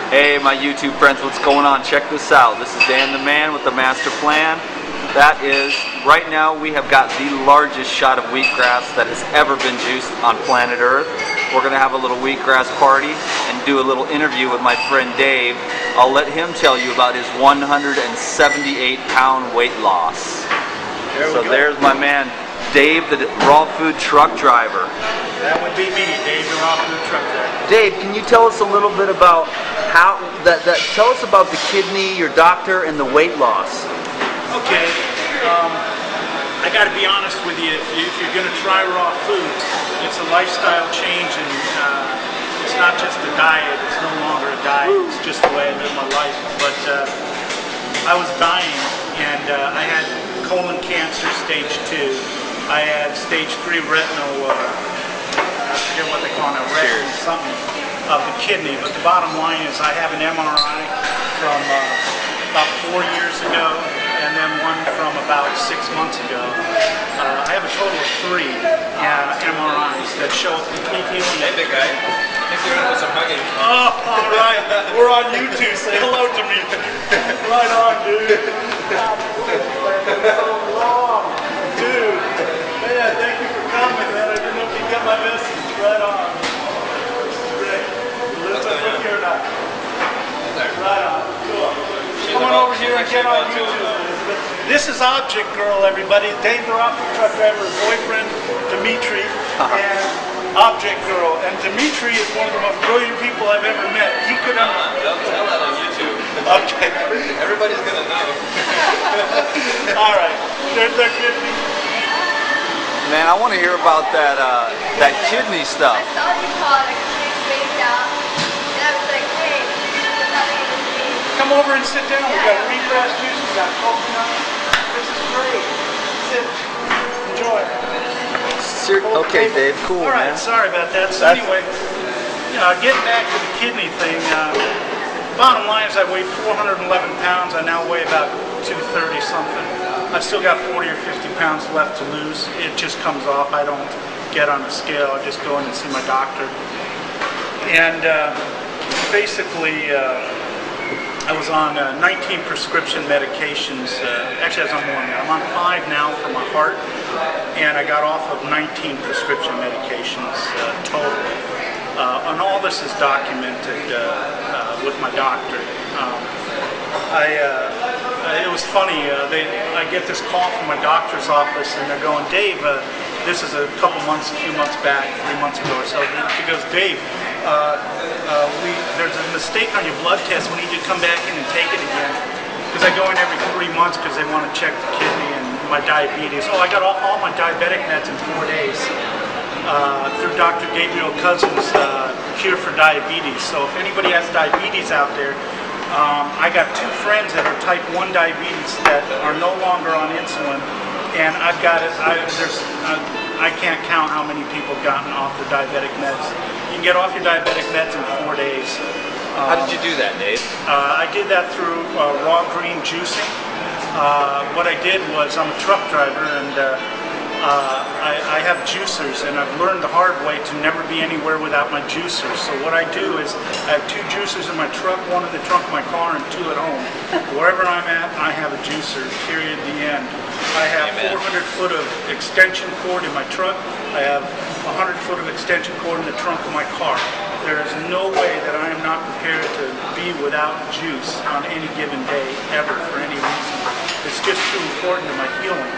Hey my YouTube friends, what's going on? Check this out. This is Dan the Man with the master plan. That is, right now we have got the largest shot of wheatgrass that has ever been juiced on planet Earth. We're going to have a little wheatgrass party and do a little interview with my friend Dave. I'll let him tell you about his 178-pound weight loss. There's my man Dave, the raw food truck driver. That would be me, Dave, the raw food truck driver. Dave, can you tell us a little bit about tell us about the kidney, your doctor, and the weight loss? Okay, I got to be honest with you. If you're going to try raw food, it's a lifestyle change, and it's not just a diet. It's no longer a diet. It's just the way I live my life. But I was dying, and I had colon cancer, stage 2. I had stage 3 retinal. I forget what they call it, retinal something of the kidney. But the bottom line is, I have an MRI from about 4 years ago, and then one from about 6 months ago. I have a total of 3 MRIs that show complete healing. Hey, big guy. Thanks for doing some hugging. Oh, all right. We're on YouTube. Say hello to me. Right on, dude. So long, dude. Man, thank you for coming, man. I didn't know if you got my message. Right on. Great. You live up here or not? Right on. Cool. Come on over here and get on YouTube. This is Object Girl, everybody. Dave the Raw Food Truck Driver's boyfriend, Dimitri, and Object Girl. And Dimitri is one of the most brilliant people I've ever met. He could have... Don't tell that on YouTube. Okay. Everybody's going to know. All right. They're good people. Man, I want to hear about that kidney stuff. I saw you call it a kidney face out, and I was like, hey, what's happening with me? Come over and sit down. We got wheatgrass juice, we got coconut. This is great. Sit. Enjoy. Okay, Dave, cool, all right, man. Sorry about that. So anyway, getting back to the kidney thing, bottom line is I weighed 411 pounds. I now weigh about 230 something. I've still got 40 or 50 pounds left to lose. It just comes off. I don't get on a scale. I just go in and see my doctor. And basically, I was on 19 prescription medications. Actually, I was on more now. I'm on 5 now for my heart, and I got off of 19 prescription medications total. And all this is documented with my doctor. It was funny. I get this call from my doctor's office, and they're going, Dave, this is a few months back, 3 months ago or so. He goes, Dave, there's a mistake on your blood test. We need you to come back in and take it again. Because I go in every 3 months because they want to check the kidney and my diabetes. Oh, I got all my diabetic meds in 4 days through Dr. Gabriel Cousins' Cure for Diabetes. So if anybody has diabetes out there, I got 2 friends that are type 1 diabetes that are no longer on insulin, and I've got it. I can't count how many people have gotten off their diabetic meds. You can get off your diabetic meds in 4 days. How did you do that, Dave? I did that through raw green juicing. What I did was, I'm a truck driver, and I have juicers, and I've learned the hard way to never be anywhere without my juicers. So what I do is, I have 2 juicers in my truck, 1 in the trunk of my car, and 2 at home. Wherever I'm at, I have a juicer, period, the end. I have 400 foot of extension cord in my truck. I have 100 foot of extension cord in the trunk of my car. There is no way that I am not prepared to be without juice on any given day, ever, for any reason. It's just too important to my healing.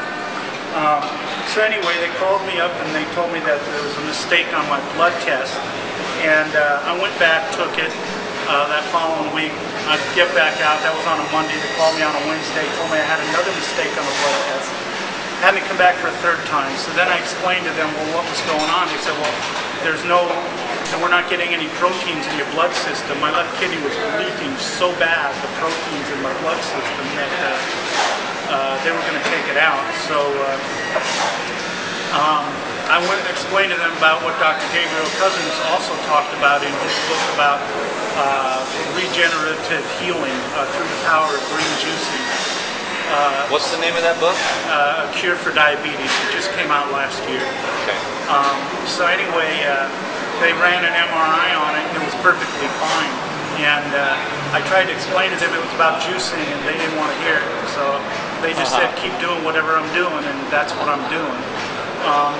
So anyway, they called me up and they told me that there was a mistake on my blood test. And I went back, took it that following week. I'd get back out. That was on a Monday. They called me on a Wednesday, told me I had another mistake on the blood test. Had me come back for a 3rd time. So then I explained to them, well, what was going on? They said, well, we're not getting any proteins in your blood system. My left kidney was leaking so bad, the proteins in my blood system, that they were going to take it out. So I went and explained to them about what Dr. Gabriel Cousins also talked about in his book about regenerative healing through the power of green juicing. What's the name of that book? A Cure for Diabetes. It just came out last year. Okay. So anyway, they ran an MRI on it, and it was perfectly fine. And I tried to explain to them it was about juicing, and they didn't want to hear it. So they just said, keep doing whatever I'm doing, and that's what I'm doing.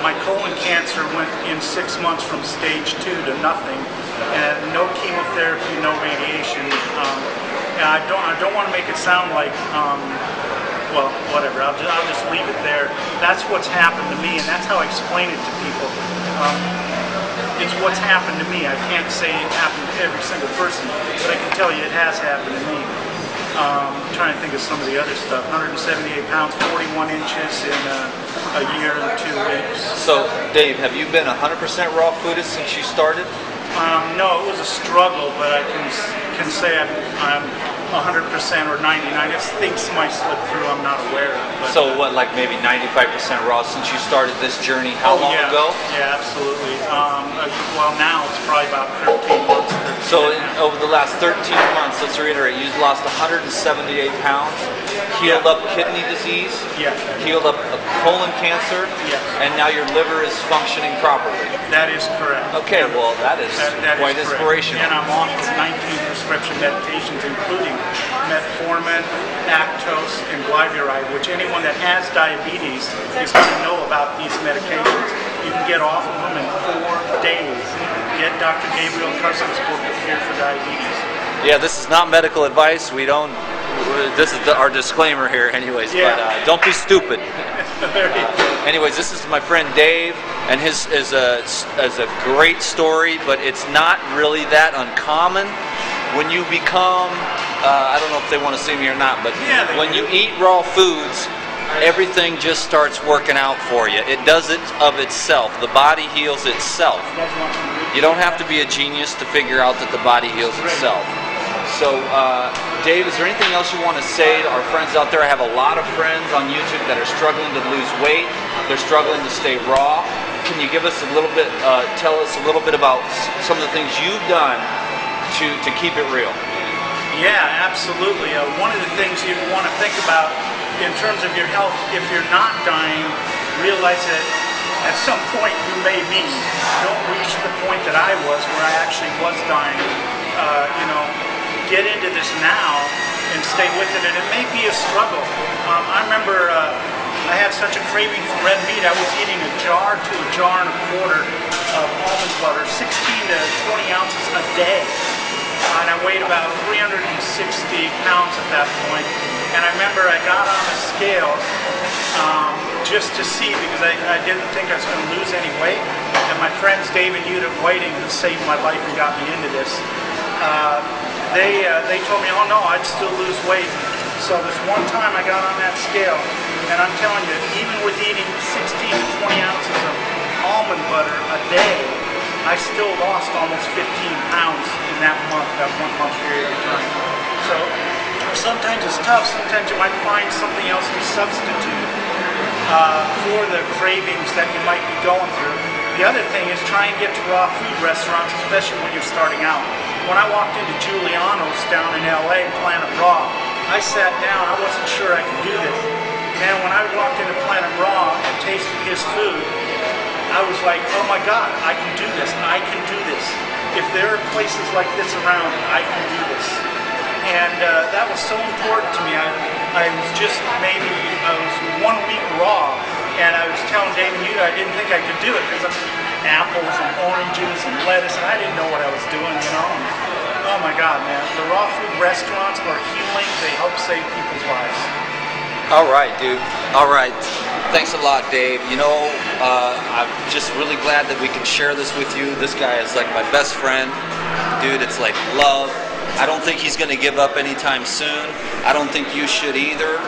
My colon cancer went in 6 months from stage 2 to nothing, and no chemotherapy, no radiation. And I don't want to make it sound like, well, whatever. I'll just leave it there. That's what's happened to me, and that's how I explain it to people. It's what's happened to me. I can't say it happened to every single person, but I can tell you it has happened to me. I'm trying to think of some of the other stuff. 178 pounds, 41 inches in a year and 2 weeks. So, Dave, have you been 100% raw foodist since you started? No, it was a struggle, but I can say I'm 100% or 99. If things might slip through, I'm not aware of. But, so what, like maybe 95% raw since you started this journey? How long ago? Yeah, absolutely. Well, now it's probably about 13 months. So over the last 13 months, let's reiterate, you've lost 178 pounds, healed up kidney disease, healed up colon cancer, and now your liver is functioning properly. That is correct. Okay, well that is quite inspirational. And I'm on 19 prescription medications, including metformin, Actos, and glyburide, which anyone that has diabetes is going to know about these medications. You can get off of them in 4 days. Get Dr. Gabriel Cousins' book, The Cure for Diabetes. Yeah, this is not medical advice. We don't. This is our disclaimer here, anyways. Yeah. But don't be stupid. Anyways, this is my friend Dave, and his is a great story, but it's not really that uncommon. When you become, I don't know if they want to see me or not, but when you eat raw foods, everything just starts working out for you. It does it of itself. The body heals itself. You don't have to be a genius to figure out that the body heals itself. So, Dave, is there anything else you want to say to our friends out there? I have a lot of friends on YouTube that are struggling to lose weight. They're struggling to stay raw. Can you give us a little bit, tell us a little bit about some of the things you've done to keep it real? Yeah, absolutely. One of the things you want to think about in terms of your health, if you're not dying, realize that at some point you may be. Don't reach the point that I was where I actually was dying. Get into this now and stay with it, and it may be a struggle. I remember I had such a craving for red meat. I was eating a jar to a jar and a quarter of almond butter, 16 to 20 ounces a day. And I weighed about 360 pounds at that point. And I remember I got on a scale just to see, because I didn't think I was going to lose any weight. And my friends Dave and Yuta Whiting, who saved my life and got me into this, they told me, oh no, I'd still lose weight. So this one time I got on that scale, and I'm telling you, even with eating 16 to 20 ounces of almond butter a day, I still lost almost 15 pounds in that 1 month period of time. So sometimes it's tough. Sometimes you might find something else to substitute for the cravings that you might be going through. The other thing is try and get to raw food restaurants, especially when you're starting out. When I walked into Giuliano's down in LA, Planet Raw, I sat down. I wasn't sure I could do this. Man, when I walked into Planet Raw and tasted his food, I was like, oh my God, I can do this. I can do this. If there are places like this around, I can do this. And that was so important to me. I was 1 week raw, and I was telling Dave and Yuta I didn't think I could do it because of apples and oranges and lettuce, and I didn't know what I was doing, And, oh my God, man, the raw food restaurants are healing. They help save people's lives. All right, dude. All right. Thanks a lot, Dave. I'm just really glad that we can share this with you. This guy is like my best friend. Dude, it's like love. I don't think he's going to give up anytime soon. I don't think you should either.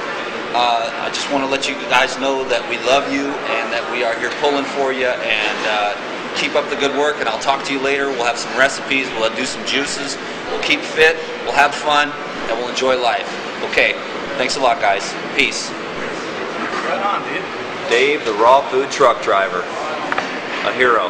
I just want to let you guys know that we love you and that we are here pulling for you, and keep up the good work, and I'll talk to you later. We'll have some recipes. We'll do some juices. We'll keep fit. We'll have fun, and we'll enjoy life. Okay. Thanks a lot, guys. Peace. Right on, dude. Dave, the raw food truck driver. A hero.